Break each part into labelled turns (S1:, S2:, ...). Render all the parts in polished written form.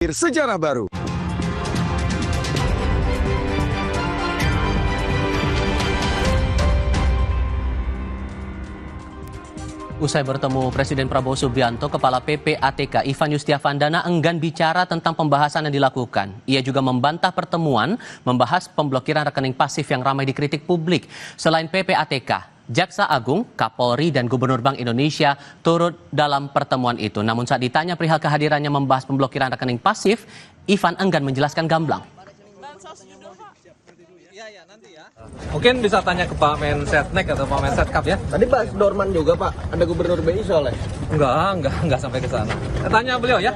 S1: Sejarah baru.
S2: Usai bertemu Presiden Prabowo Subianto, Kepala PPATK Ivan Yustiavandana enggan bicara tentang pembahasan yang dilakukan. Ia juga membantah pertemuan membahas pemblokiran rekening pasif yang ramai dikritik publik. Selain PPATK, Jaksa Agung, Kapolri, dan Gubernur Bank Indonesia turut dalam pertemuan itu. Namun saat ditanya perihal kehadirannya membahas pemblokiran rekening pasif, Ivan enggan menjelaskan gamblang.
S3: Mungkin bisa tanya ke Pak Mensetnek atau Pak Mensetkap ya.
S4: Tadi bahas Dorman juga Pak, ada Gubernur BI soalnya.
S3: Enggak sampai ke sana. Tanya beliau ya.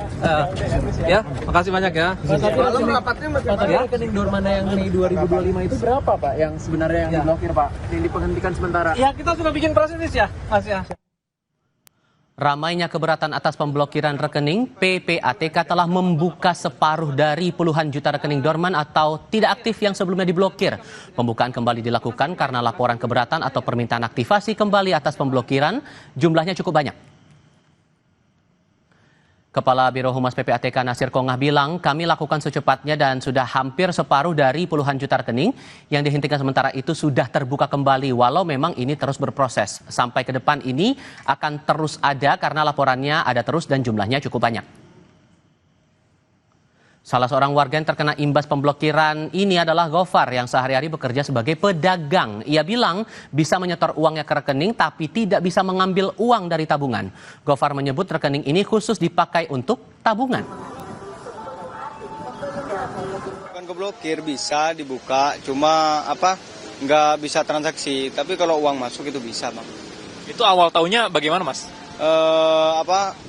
S3: Ya, makasih banyak ya.
S4: Malam rapatnya masih rekening Dorman yang Mei 2025 itu berapa Pak yang sebenarnya yang diblokir Pak, yang dipenghentikan sementara?
S3: Ya, kita sudah bikin proses ya, Mas ya.
S2: Ramainya keberatan atas pemblokiran rekening, PPATK telah membuka separuh dari puluhan juta rekening dorman atau tidak aktif yang sebelumnya diblokir. Pembukaan kembali dilakukan karena laporan keberatan atau permintaan aktivasi kembali atas pemblokiran jumlahnya cukup banyak. Kepala Biro Humas PPATK Nasir Kongah bilang, kami lakukan secepatnya dan sudah hampir separuh dari puluhan juta rekening yang dihentikan sementara itu sudah terbuka kembali walau memang ini terus berproses. Sampai ke depan ini akan terus ada karena laporannya ada terus dan jumlahnya cukup banyak. Salah seorang warga yang terkena imbas pemblokiran ini adalah Gofar yang sehari-hari bekerja sebagai pedagang. Ia bilang bisa menyetor uangnya ke rekening tapi tidak bisa mengambil uang dari tabungan. Gofar menyebut rekening ini khusus dipakai untuk tabungan.
S5: Bukan keblokir, bisa dibuka, cuma nggak bisa transaksi. Tapi kalau uang masuk itu bisa, Bang.
S3: Itu awal tahunnya bagaimana, Mas?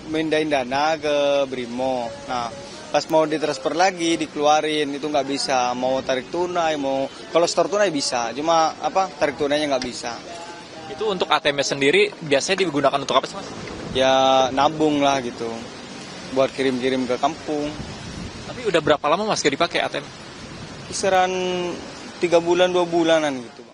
S5: Mindahin dana ke Brimo. Nah, pas mau ditransfer lagi, dikeluarin, itu nggak bisa. Mau tarik tunai, kalau store tunai bisa, cuma tarik tunainya nggak bisa.
S3: Itu untuk ATM sendiri biasanya digunakan untuk apa sih, Mas?
S5: Ya nabung lah gitu, buat kirim-kirim ke kampung.
S3: Tapi udah berapa lama Mas gak dipakai ATM?
S5: Kisaran 3 bulan, 2 bulanan gitu.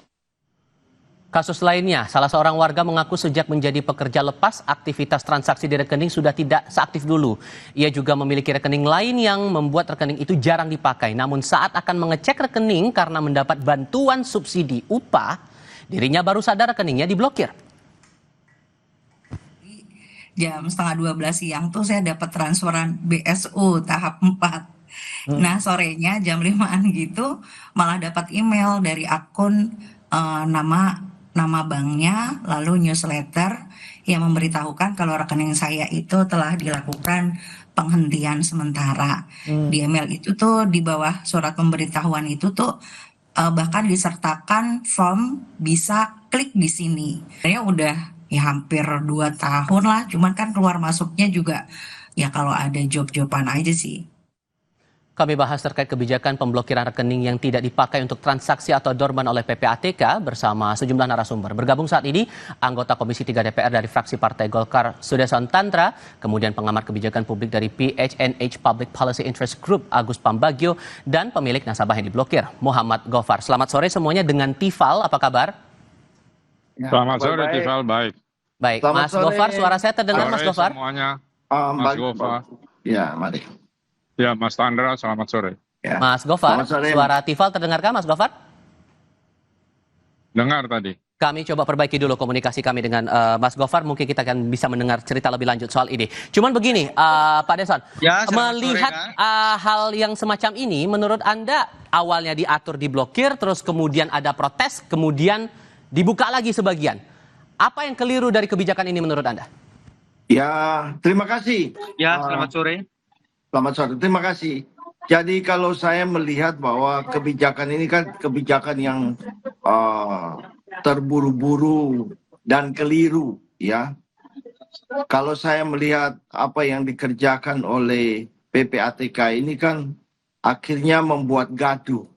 S2: Kasus lainnya, salah seorang warga mengaku sejak menjadi pekerja lepas, aktivitas transaksi di rekening sudah tidak seaktif dulu. Ia juga memiliki rekening lain yang membuat rekening itu jarang dipakai. Namun saat akan mengecek rekening karena mendapat bantuan subsidi upah, dirinya baru sadar rekeningnya diblokir.
S6: Jam setengah 12 siang tuh saya dapat transferan BSU tahap 4. Nah sorenya jam 5-an gitu malah dapat email dari akun nama banknya, lalu newsletter yang memberitahukan kalau rekening saya itu telah dilakukan penghentian sementara. Di email itu tuh di bawah surat pemberitahuan itu tuh bahkan disertakan form bisa klik di sini. Saya udah ya hampir 2 tahun lah, cuman kan keluar masuknya juga ya kalau ada job-joban aja sih.
S2: Kami bahas terkait kebijakan pemblokiran rekening yang tidak dipakai untuk transaksi atau dorman oleh PPATK bersama sejumlah narasumber. Bergabung saat ini anggota Komisi 3 DPR dari fraksi Partai Golkar Sudesson Tantra, kemudian pengamat kebijakan publik dari PHNH Public Policy Interest Group Agus Pambagio, dan pemilik nasabah yang diblokir Muhammad Gofar. Selamat sore semuanya dengan Tifal, apa kabar?
S7: Selamat sore Tifal, baik.
S2: Baik, Mas Gofar, suara saya terdengar Mas Gofar?
S7: Semuanya, Mas Gofar.
S4: Ya, mari.
S7: Ya, Mas Tandra, selamat sore.
S4: Ya.
S2: Mas Gofar, suara Tifal terdengarkah Mas Gofar?
S7: Dengar tadi.
S2: Kami coba perbaiki dulu komunikasi kami dengan Mas Gofar, mungkin kita akan bisa mendengar cerita lebih lanjut soal ini. Cuman begini, Pak Deson,
S5: Ya,
S2: melihat
S5: sore,
S2: hal yang semacam ini, menurut Anda awalnya diatur diblokir, terus kemudian ada protes, kemudian dibuka lagi sebagian. Apa yang keliru dari kebijakan ini menurut Anda?
S8: Ya, terima kasih.
S5: Ya, selamat sore.
S8: Selamat sore, terima kasih. Jadi kalau saya melihat bahwa kebijakan ini kan kebijakan yang terburu-buru dan keliru, ya. Kalau saya melihat apa yang dikerjakan oleh PPATK ini kan akhirnya membuat gaduh,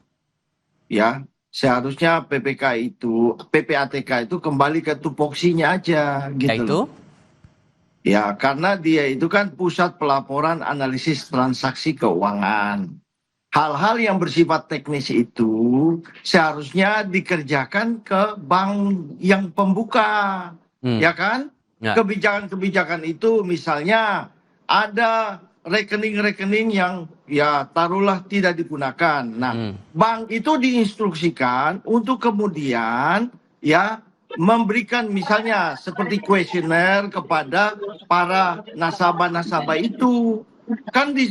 S8: ya. Seharusnya PPATK itu kembali ke tupoksinya aja, gitu.
S2: Yaitu?
S8: Ya, karena dia itu kan pusat pelaporan analisis transaksi keuangan. Hal-hal yang bersifat teknis itu seharusnya dikerjakan ke bank yang pembuka, ya kan?
S2: Ya.
S8: Kebijakan-kebijakan itu misalnya ada rekening-rekening yang ya taruhlah tidak digunakan. Nah, bank itu diinstruksikan untuk kemudian ya memberikan misalnya seperti kuesioner kepada para nasabah-nasabah itu. Kan di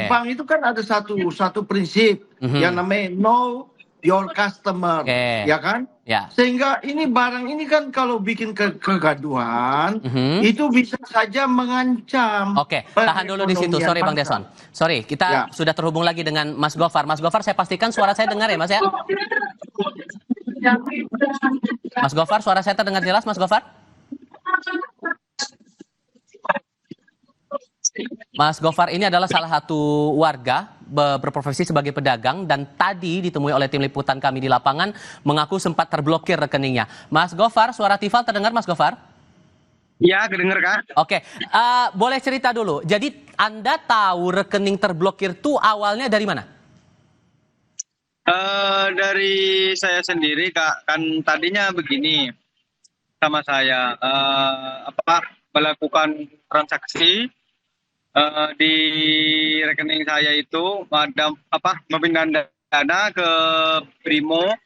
S8: bank itu kan ada satu prinsip yang namanya know your customer, ya kan?
S2: Ya.
S8: Sehingga ini barang ini kan kalau bikin kegaduhan itu bisa saja mengancam.
S2: Oke, tahan dulu di situ. Sorry Bang Deson. Sorry, kita sudah terhubung lagi dengan Mas Gofar. Mas Gofar, saya pastikan suara saya dengar ya Mas ya? Mas Gofar, suara saya terdengar jelas Mas Gofar? Mas Gofar ini adalah salah satu warga berprofesi sebagai pedagang dan tadi ditemui oleh tim liputan kami di lapangan mengaku sempat terblokir rekeningnya. Mas Gofar, suara Tifal terdengar Mas Gofar?
S1: Iya, kedengar Kak.
S2: Oke, boleh cerita dulu. Jadi Anda tahu rekening terblokir itu awalnya dari mana?
S1: Dari saya sendiri Kak, kan tadinya begini sama saya melakukan transaksi di rekening saya itu ada memindah dana ke Brimo,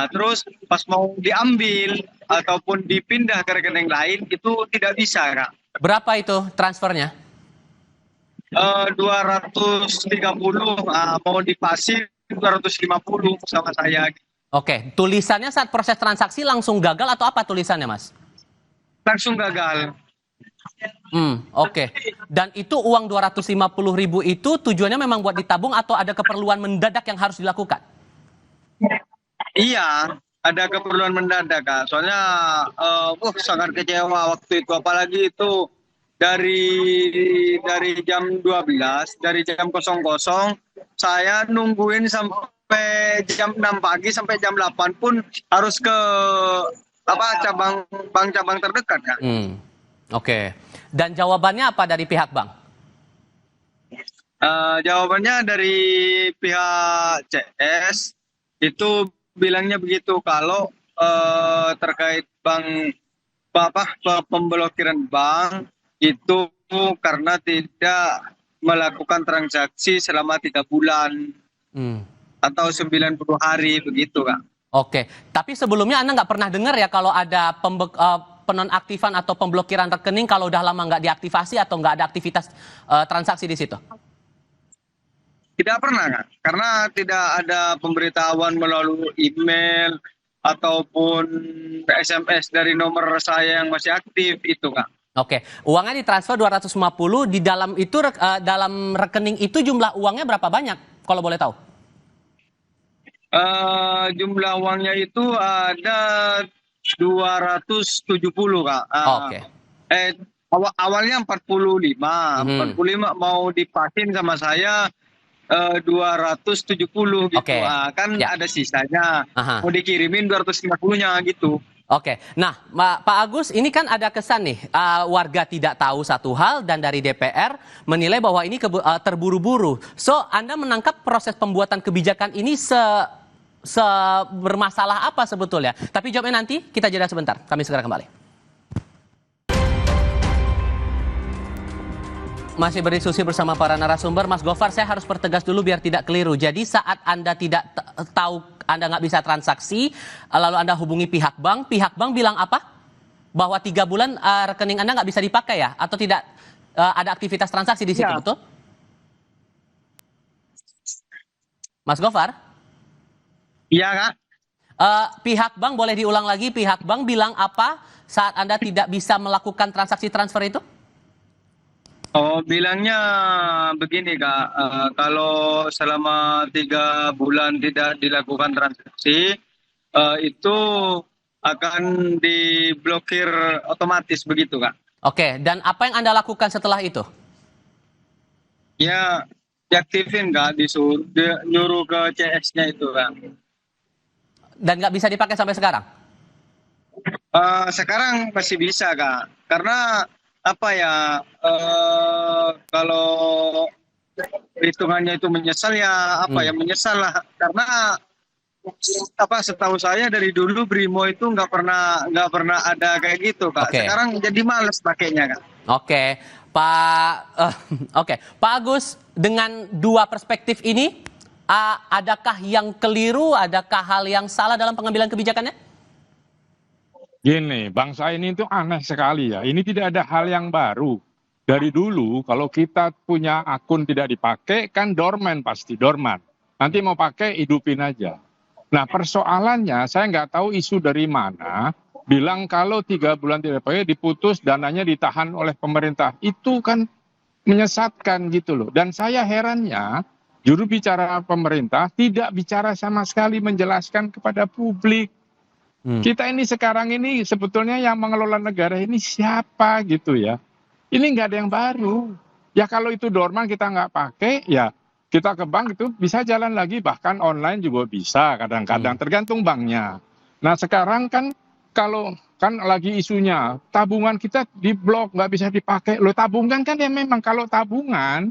S1: terus pas mau diambil ataupun dipindah ke rekening lain itu tidak bisa Kak.
S2: Berapa itu transfernya?
S1: 230 mau dipasir 250 sama saya.
S2: Oke, tulisannya saat proses transaksi langsung gagal atau apa tulisannya Mas?
S1: Langsung gagal.
S2: Oke. Dan itu uang 250.000 itu tujuannya memang buat ditabung atau ada keperluan mendadak yang harus dilakukan?
S1: Iya, ada keperluan mendadak Kak. Soalnya sangat kecewa waktu itu, apalagi itu dari jam 12, dari jam 00 saya nungguin sampai jam 6 pagi sampai jam 8 pun harus ke bank-cabang terdekat Kak.
S2: Oke. Dan jawabannya apa dari pihak bank?
S1: Jawabannya dari pihak CS itu bilangnya begitu kalau terkait pemblokiran bank itu karena tidak melakukan transaksi selama 3 bulan atau 90 hari begitu Kak.
S2: Oke. Tapi sebelumnya Anda nggak pernah dengar ya kalau ada penonaktifan atau pemblokiran rekening kalau udah lama nggak diaktifasi atau nggak ada aktivitas transaksi di situ?
S1: Tidak pernah Kak, karena tidak ada pemberitahuan melalui email ataupun SMS dari nomor saya yang masih aktif itu Kak.
S2: Oke, uangnya ditransfer 250 di dalam itu dalam rekening itu jumlah uangnya berapa banyak kalau boleh tahu?
S1: Jumlah uangnya itu ada 270 Kak.
S2: Oke.
S1: Awalnya 45 mau dipasin sama saya 270 gitu.
S2: Oke.
S1: Kan ada sisanya. Mau dikirimin 250-nya gitu.
S2: Oke, nah Pak Agus ini kan ada kesan nih warga tidak tahu satu hal dan dari DPR menilai bahwa ini terburu-buru. So Anda menangkap proses pembuatan kebijakan ini bermasalah apa sebetulnya? Tapi jawabnya nanti, kita jeda sebentar. Kami segera kembali. Masih berdiskusi bersama para narasumber. Mas Gofar, saya harus pertegas dulu biar tidak keliru. Jadi saat Anda tidak tahu, Anda nggak bisa transaksi, lalu Anda hubungi pihak bank bilang apa? Bahwa 3 bulan rekening Anda nggak bisa dipakai ya? Atau tidak ada aktivitas transaksi di situ, ya. Betul? Mas Gofar?
S1: Iya Kak.
S2: Pihak bank, boleh diulang lagi, pihak bank bilang apa saat Anda tidak bisa melakukan transaksi transfer itu?
S1: Oh, bilangnya begini Kak, kalau selama 3 bulan tidak dilakukan transaksi, itu akan diblokir otomatis begitu Kak.
S2: Oke, dan apa yang Anda lakukan setelah itu?
S1: Ya, diaktifin Kak, nyuruh ke CS-nya itu Kak.
S2: Dan nggak bisa dipakai sampai sekarang?
S1: Sekarang masih bisa Kak, karena kalau hitungannya itu menyesal ya menyesal lah, karena setahu saya dari dulu Brimo itu nggak pernah ada kayak gitu Kak. Sekarang jadi males pakainya Kak.
S2: Oke, Pak Agus, dengan dua perspektif ini, adakah yang keliru, adakah hal yang salah dalam pengambilan kebijakannya?
S7: Gini, bangsa ini itu aneh sekali ya. Ini tidak ada hal yang baru. Dari dulu kalau kita punya akun tidak dipakai kan dorman pasti, dorman. Nanti mau pakai hidupin aja. Nah persoalannya saya nggak tahu isu dari mana. Bilang kalau 3 bulan tidak dipakai diputus, dananya ditahan oleh pemerintah. Itu kan menyesatkan gitu loh. Dan saya herannya juru bicara pemerintah tidak bicara sama sekali menjelaskan kepada publik. Kita ini sekarang ini sebetulnya yang mengelola negara ini siapa gitu ya. Ini nggak ada yang baru. Ya kalau itu dorman kita nggak pakai ya kita ke bank itu bisa jalan lagi. Bahkan online juga bisa kadang-kadang tergantung banknya. Nah sekarang kan kalau kan lagi isunya tabungan kita diblok nggak bisa dipakai. Loh tabungan kan ya memang kalau tabungan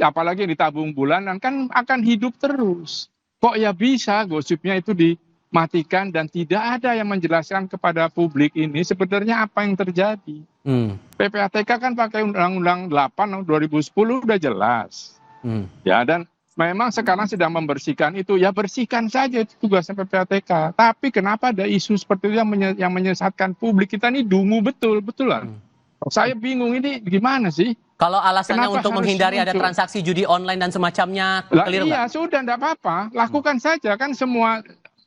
S7: apalagi ditabung bulanan kan akan hidup terus. Kok ya bisa gosipnya itu dimatikan dan tidak ada yang menjelaskan kepada publik ini sebenarnya apa yang terjadi. PPATK kan pakai Undang-Undang 8 2010 udah jelas. Ya dan memang sekarang sedang membersihkan itu, ya bersihkan saja itu tugasnya PPATK. Tapi kenapa ada isu seperti itu yang menyesatkan publik? Kita ini dungu betul-betulan. Saya bingung ini gimana sih?
S2: Kalau alasannya
S7: Kenapa
S2: untuk
S7: harus
S2: menghindari ada
S7: muncul?
S2: transaksi judi online dan semacamnya,
S7: Lah,
S2: clear
S7: iya
S2: nggak?
S7: sudah enggak apa-apa, lakukan saja kan semua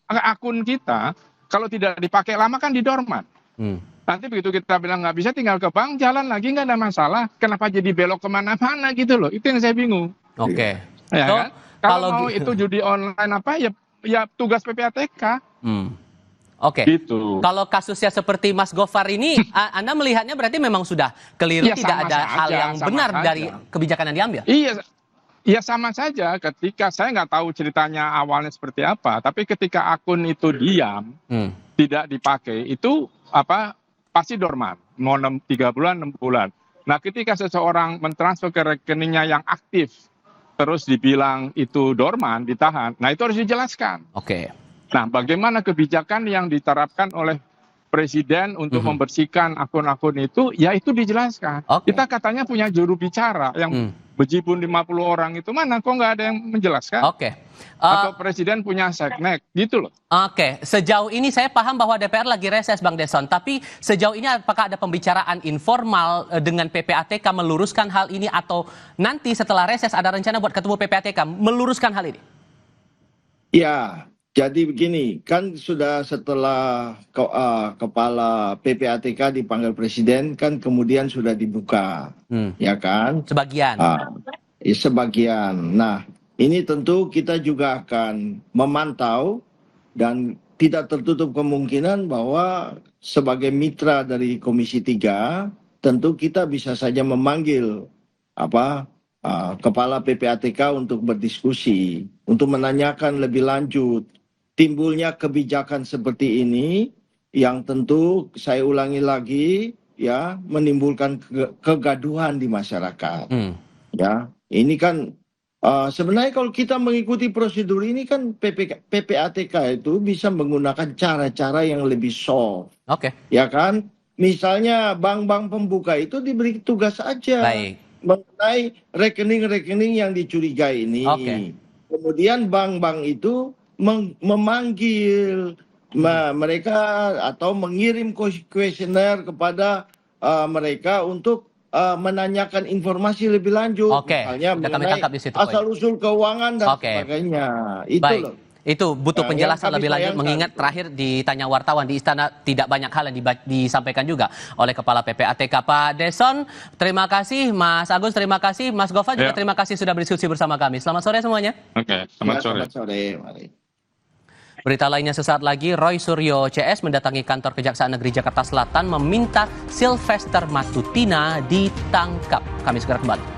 S7: akun kita kalau tidak dipakai lama kan didorman. Nanti begitu kita bilang nggak bisa tinggal ke bank, jalan lagi nggak ada masalah. Kenapa jadi belok kemana-mana gitu loh? Itu yang saya bingung.
S2: Oke.
S7: Ya
S2: So,
S7: kan? Kalau mau
S2: gitu-
S7: itu judi online apa ya tugas PPATK.
S2: Oke.
S7: Gitu.
S2: Kalau kasusnya seperti Mas Gofar ini, Anda melihatnya berarti memang sudah keliru,
S7: Ya,
S2: tidak
S7: sama
S2: ada hal
S7: saja,
S2: yang
S7: sama
S2: benar
S7: saja.
S2: dari kebijakan yang diambil.
S7: Iya, ya sama saja ketika saya nggak tahu ceritanya awalnya seperti apa, tapi ketika akun itu diam, tidak dipakai, itu pasti dorman, mau 3 bulan, 6 bulan. Nah ketika seseorang mentransfer ke rekeningnya yang aktif, terus dibilang itu dorman, ditahan, nah itu harus dijelaskan.
S2: Oke.
S7: Nah bagaimana kebijakan yang diterapkan oleh Presiden untuk membersihkan akun-akun itu, ya itu dijelaskan.
S2: Oke.
S7: Kita katanya punya juru bicara yang bejibun 50 orang itu, mana kok nggak ada yang menjelaskan?
S2: Oke.
S7: Atau Presiden punya seknek, gitu loh.
S2: Oke, sejauh ini saya paham bahwa DPR lagi reses, Bang Deson. Tapi sejauh ini apakah ada pembicaraan informal dengan PPATK meluruskan hal ini, atau nanti setelah reses ada rencana buat ketemu PPATK meluruskan hal ini?
S8: Ya, jadi begini, kan sudah setelah kepala PPATK dipanggil Presiden, kan kemudian sudah dibuka, ya kan?
S2: Sebagian.
S8: Sebagian. Nah, ini tentu kita juga akan memantau dan tidak tertutup kemungkinan bahwa sebagai mitra dari Komisi 3, tentu kita bisa saja memanggil kepala PPATK untuk berdiskusi, untuk menanyakan lebih lanjut timbulnya kebijakan seperti ini yang tentu saya ulangi lagi ya menimbulkan kegaduhan di masyarakat. Ya, ini kan sebenarnya kalau kita mengikuti prosedur ini kan PPATK itu bisa menggunakan cara-cara yang lebih soft.
S2: Oke.
S8: Ya kan? Misalnya bank-bank pembuka itu diberi tugas aja mengenai rekening-rekening yang dicurigai ini. Kemudian bank-bank itu memanggil mereka atau mengirim kuesioner kepada mereka untuk menanyakan informasi lebih lanjut, misalnya mengenai asal-usul keuangan dan sebagainya. Itu loh.
S2: Itu butuh penjelasan lebih lanjut, mengingat terakhir ditanya wartawan di Istana tidak banyak hal yang disampaikan juga oleh Kepala PPATK. Pak Deson, terima kasih. Mas Agus, terima kasih. Mas Gofar juga terima kasih sudah berdiskusi bersama kami. Selamat sore semuanya.
S7: Oke, selamat sore.
S8: Selamat sore. Mari.
S2: Berita lainnya sesaat lagi, Roy Suryo CS mendatangi kantor Kejaksaan Negeri Jakarta Selatan meminta Sylvester Matutina ditangkap. Kami segera kembali.